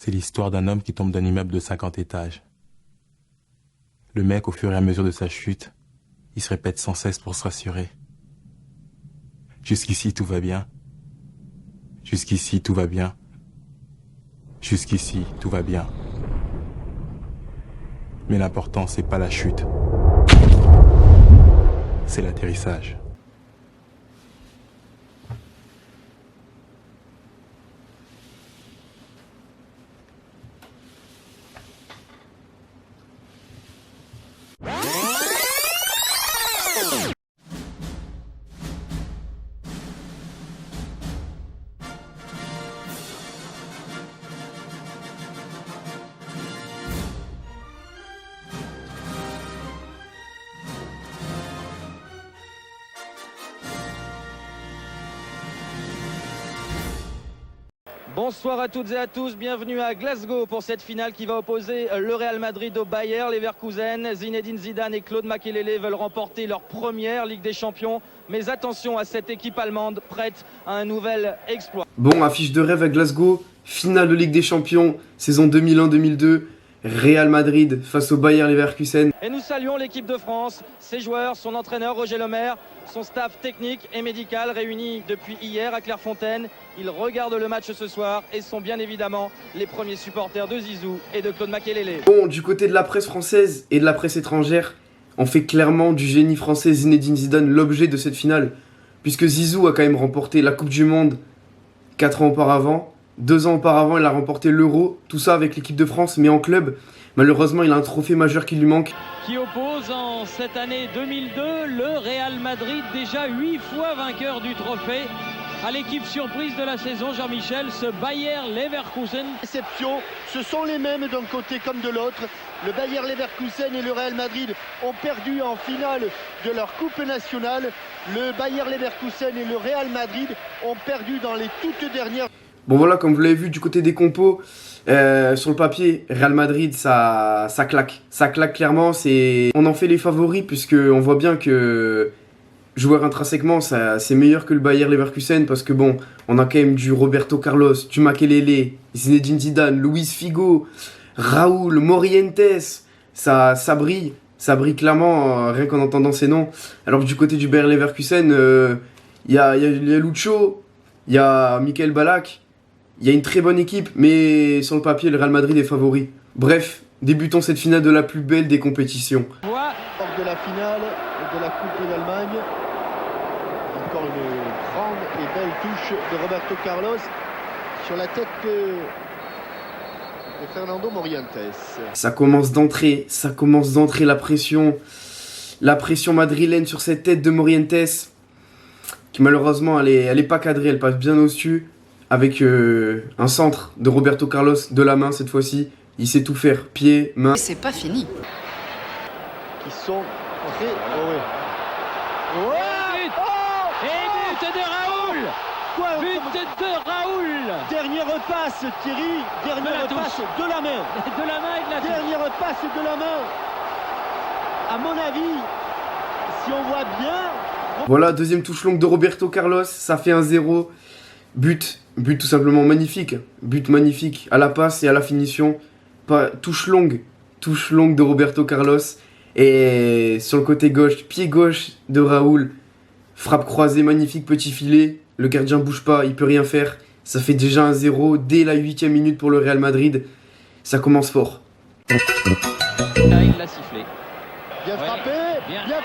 C'est l'histoire d'un homme qui tombe d'un immeuble de 50 étages. Le mec, au fur et à mesure de sa chute, il se répète sans cesse pour se rassurer. Jusqu'ici, tout va bien. Jusqu'ici, tout va bien. Jusqu'ici, tout va bien. Mais l'important, c'est pas la chute. C'est l'atterrissage. Bonsoir à toutes et à tous, bienvenue à Glasgow pour cette finale qui va opposer le Real Madrid au Bayer Leverkusen. Zinedine Zidane et Claude Makélélé veulent remporter leur première Ligue des Champions. Mais attention à cette équipe allemande prête à un nouvel exploit. Bon, affiche de rêve à Glasgow, finale de Ligue des Champions, saison 2001-2002. Real Madrid face au Bayer Leverkusen. Et nous saluons l'équipe de France, ses joueurs, son entraîneur Roger Lemaire, son staff technique et médical réunis depuis hier à Clairefontaine. Ils regardent le match ce soir et sont bien évidemment les premiers supporters de Zizou et de Claude Makélélé. Bon, du côté de la presse française et de la presse étrangère, on fait clairement du génie français Zinedine Zidane l'objet de cette finale, puisque Zizou a quand même remporté la Coupe du Monde 4 ans auparavant. 2 ans auparavant, il a remporté l'Euro, tout ça avec l'équipe de France, mais en club. Malheureusement, il a un trophée majeur qui lui manque. Qui oppose en cette année 2002 le Real Madrid, déjà 8 fois vainqueur du trophée, à l'équipe surprise de la saison, Jean-Michel, ce Bayer Leverkusen. Exception, ce sont les mêmes d'un côté comme de l'autre. Le Bayer Leverkusen et le Real Madrid ont perdu en finale de leur Coupe nationale. Le Bayer Leverkusen et le Real Madrid ont perdu dans les toutes dernières. Bon voilà, comme vous l'avez vu du côté des compos, sur le papier, Real Madrid, ça claque. Ça claque clairement, on en fait les favoris puisqu'on voit bien que joueur intrinsèquement, c'est meilleur que le Bayer Leverkusen parce que bon, on a quand même du Roberto Carlos, du Makélélé, Zinedine Zidane, Luis Figo, Raúl, Morientes, ça brille clairement rien qu'en entendant ces noms. Alors que du côté du Bayer Leverkusen, il y a Lucho, il y a Michael Ballack. Il y a une très bonne équipe, mais sur le papier, le Real Madrid est favori. Bref, débutons cette finale de la plus belle des compétitions. Hors de la finale de la Coupe d'Allemagne, encore une grande et belle touche de Roberto Carlos sur la tête de Fernando Morientes. Ça commence d'entrer la pression madrilène sur cette tête de Morientes, qui malheureusement, elle est pas cadrée, elle passe bien au-dessus. Avec un centre de Roberto Carlos de la main cette fois-ci. Il sait tout faire, pied, main. C'est pas fini. Qui sont très... Et but de Raúl. But de Raúl. Dernière passe Thierry, dernière passe de la main. De la main et de la touche. Dernière passe de la main. À mon avis, si on voit bien... Voilà, deuxième touche longue de Roberto Carlos, ça fait 1-0. But tout simplement magnifique. But magnifique à la passe et à la finition. Touche longue de Roberto Carlos. Et sur le côté gauche, pied gauche de Raúl. Frappe croisée, magnifique, petit filet. Le gardien bouge pas, il peut rien faire. Ça fait déjà 1-0 dès la 8e minute pour le Real Madrid. Ça commence fort. Là, il l'a sifflé. Bien frappé, bien frappé.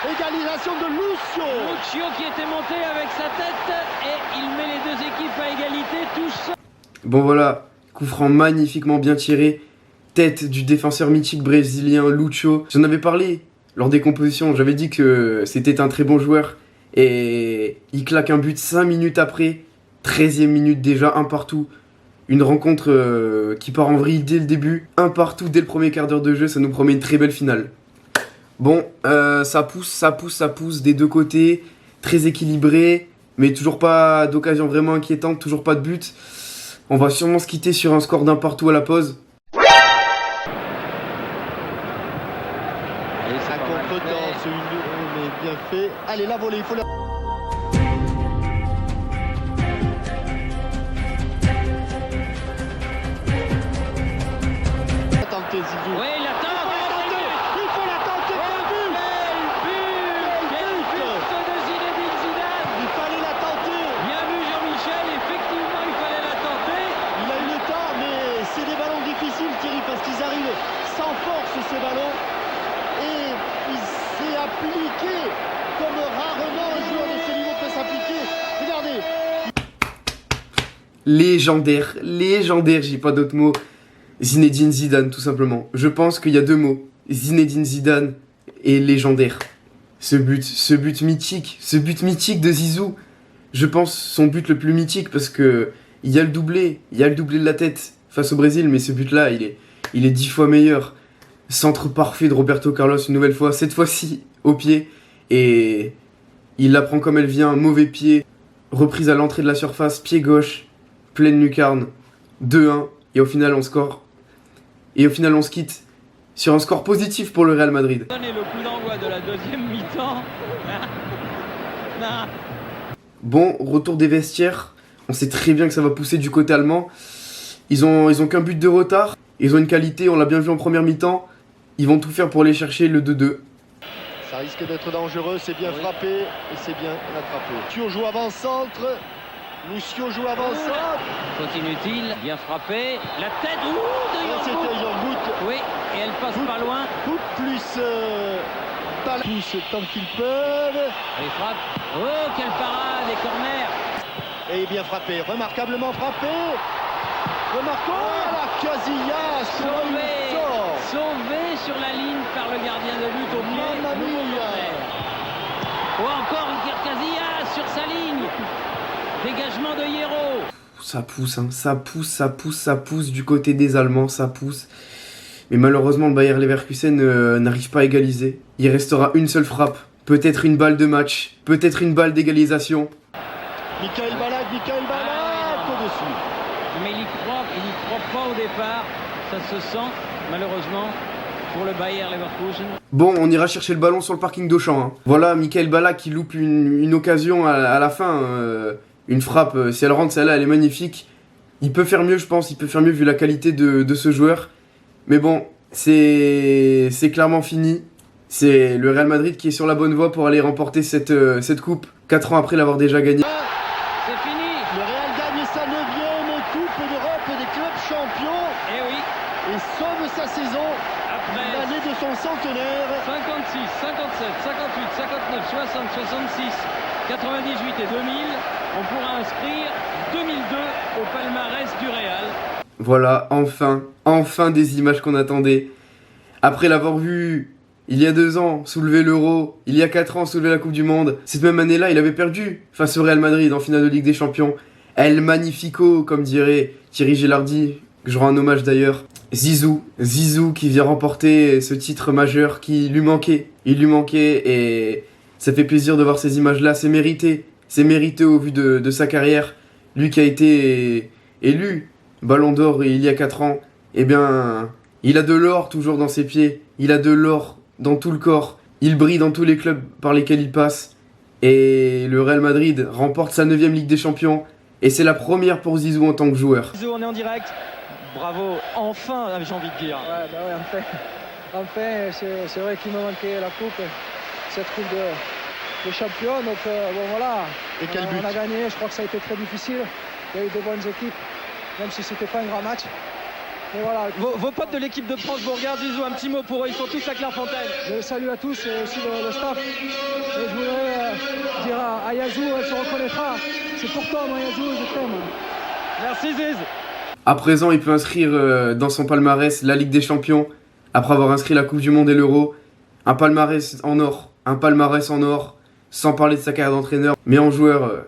Égalisation de Lucio. Lucio qui était monté avec sa tête et il met les deux équipes à égalité, tous. Bon voilà, coup franc magnifiquement bien tiré. Tête du défenseur mythique brésilien Lucio. J'en avais parlé lors des compositions, j'avais dit que c'était un très bon joueur. Et il claque un but 5 minutes après. 13e minute déjà, un partout. Une rencontre qui part en vrille dès le début. Un partout dès le premier quart d'heure de jeu, ça nous promet une très belle finale. Bon, ça pousse des deux côtés, très équilibré, mais toujours pas d'occasion vraiment inquiétante, toujours pas de but. On va sûrement se quitter sur un score d'un partout à la pause. Et ça contre-temps, c'est une bien fait. Allez, la volée, il faut la... Zizou. Oui, il attend. Il faut la tenter. Quel but de Zinedine Zidane. Il fallait la tenter. Bien vu Jean-Michel, effectivement il fallait la tenter. Il a eu le temps, mais c'est des ballons difficiles, Thierry, parce qu'ils arrivent sans force, ces ballons. Et il s'est appliqué comme rarement un joueur de ce niveau peut s'appliquer. Regardez. Légendaire, j'ai pas d'autres mots. Zinedine Zidane, tout simplement. Je pense qu'il y a deux mots. Zinedine Zidane et légendaire. Ce but mythique de Zizou. Je pense son but le plus mythique parce que il y a le doublé de la tête face au Brésil, mais ce but-là, il est 10 fois meilleur. Centre parfait de Roberto Carlos une nouvelle fois, cette fois-ci au pied, et il la prend comme elle vient, mauvais pied, reprise à l'entrée de la surface, pied gauche, pleine lucarne, 2-1, et au final on score. Et au final on se quitte sur un score positif pour le Real Madrid. Donner le coup d'envoi de la deuxième mi-temps. Bon, retour des vestiaires, on sait très bien que ça va pousser du côté allemand. Ils ont qu'un but de retard, ils ont une qualité, on l'a bien vu en première mi-temps. Ils vont tout faire pour aller chercher le 2-2. Ça risque d'être dangereux, c'est bien frappé et c'est bien attrapé. Lucio joue avant-centre. Lucio joue avant-centre. Faute inutile, bien frappé. La tête, de C'était Yorgout. Yorgout. Oui, et elle passe pas loin. Plus tous tant qu'ils peuvent. Elle frappe. Oh, quelle parade, et corner. Et bien frappé, remarquablement frappé. Remarquons la Casillas. Sauvé sur la ligne par le gardien de but au pied. Mamma mia. Ou encore Casillas sur sa ligne. Dégagement de Hierro. Ça pousse, hein. Ça pousse du côté des Allemands, ça pousse. Mais malheureusement, le Bayer Leverkusen n'arrive pas à égaliser. Il restera une seule frappe, peut-être une balle de match, peut-être une balle d'égalisation. Michael Ballack au-dessus. Mais il y croit pas au départ. Ça se sent, malheureusement, pour le Bayer Leverkusen. Bon, on ira chercher le ballon sur le parking d'Auchan. Hein. Voilà, Michael Ballack qui loupe une occasion à la fin. Une frappe, si elle rentre, celle-là, elle est magnifique. Il peut faire mieux, je pense. Il peut faire mieux vu la qualité de ce joueur. Mais bon, c'est clairement fini. C'est le Real Madrid qui est sur la bonne voie pour aller remporter cette coupe 4 ans après l'avoir déjà gagnée. C'est fini. Le Real gagne sa 9e Coupe d'Europe des clubs champions. Eh oui, Et sauve sa saison, après l'année de son centenaire. 56, 57, 58, 59, 60, 66, 98 et 2000, on pourra inscrire 2002 au palmarès du Real. Voilà, enfin des images qu'on attendait. Après l'avoir vu il y a 2 ans soulever l'Euro, il y a 4 ans soulever la Coupe du Monde, cette même année-là, il avait perdu face au Real Madrid en finale de Ligue des Champions. El Magnifico, comme dirait Thierry Gilardi, que je rends un hommage d'ailleurs. Zizou qui vient remporter ce titre majeur qui lui manquait. Il lui manquait et ça fait plaisir de voir ces images-là. C'est mérité au vu de sa carrière. Lui qui a été élu Ballon d'Or il y a 4 ans, eh bien, il a de l'or toujours dans ses pieds. Il a de l'or dans tout le corps. Il brille dans tous les clubs par lesquels il passe. Et le Real Madrid remporte sa 9e Ligue des Champions. Et c'est la première pour Zizou en tant que joueur. Zizou, on est en direct. Bravo, enfin, j'ai envie de dire. Ouais, enfin c'est vrai qu'il me manquait la coupe, cette coupe de champion. Donc bon voilà, Et quel but. on a gagné, je crois que ça a été très difficile. Il y a eu de bonnes équipes, même si c'était pas un grand match. Mais voilà, Vos potes de l'équipe de France vous regardent, Zizou, un petit mot pour eux, ils sont tous à Clairefontaine. je salue à tous et aussi le staff. Et je voudrais dire à Yazou, elle se reconnaîtra. C'est pour toi, moi Yazou, je t'aime. Merci Ziz. À présent, il peut inscrire dans son palmarès la Ligue des Champions, après avoir inscrit la Coupe du Monde et l'Euro. Un palmarès en or, sans parler de sa carrière d'entraîneur, mais en joueur,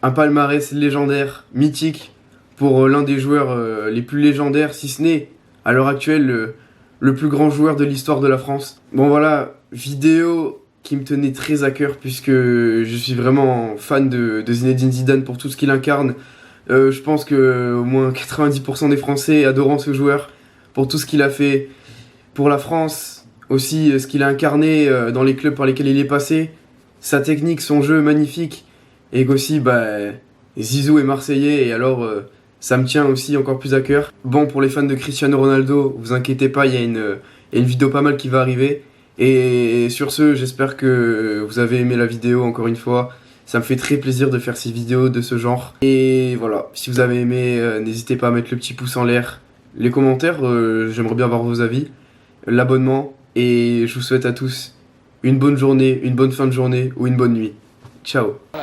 un palmarès légendaire, mythique, pour l'un des joueurs les plus légendaires, si ce n'est, à l'heure actuelle, le plus grand joueur de l'histoire de la France. Bon voilà, vidéo qui me tenait très à cœur, puisque je suis vraiment fan de Zinedine Zidane pour tout ce qu'il incarne. Je pense que au moins 90% des Français adorant ce joueur pour tout ce qu'il a fait pour la France, aussi ce qu'il a incarné dans les clubs par lesquels il est passé, sa technique, son jeu magnifique, et qu'aussi Zizou est marseillais et alors Ça me tient aussi encore plus à cœur. Bon, pour les fans de Cristiano Ronaldo, vous inquiétez pas, il y a une vidéo pas mal qui va arriver. Et sur ce, j'espère que vous avez aimé la vidéo encore une fois. Ça me fait très plaisir de faire ces vidéos de ce genre. Et voilà, si vous avez aimé, n'hésitez pas à mettre le petit pouce en l'air. Les commentaires, j'aimerais bien avoir vos avis. L'abonnement. Et je vous souhaite à tous une bonne journée, une bonne fin de journée ou une bonne nuit. Ciao. Oh,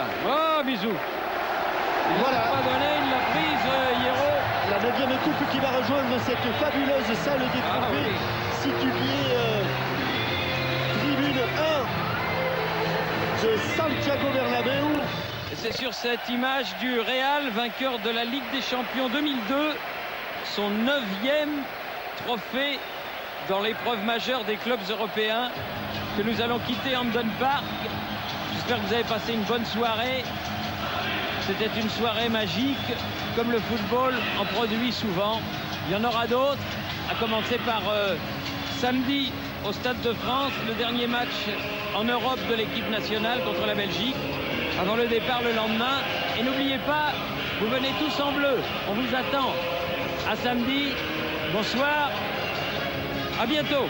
bisous. Il Voilà. l'a pas donné, il l'a prise, Hierro. La 9e coupe qui va rejoindre cette fabuleuse salle des trophées située tribune 1 de Santiago Bernabéu. Et c'est sur cette image du Real, vainqueur de la Ligue des Champions 2002, son 9e trophée dans l'épreuve majeure des clubs européens, que nous allons quitter Hampden Park. J'espère que vous avez passé une bonne soirée. C'était une soirée magique, comme le football en produit souvent. Il y en aura d'autres, à commencer par samedi au Stade de France, le dernier match en Europe de l'équipe nationale contre la Belgique, avant le départ le lendemain. Et n'oubliez pas, vous venez tous en bleu, on vous attend. À samedi, bonsoir, à bientôt.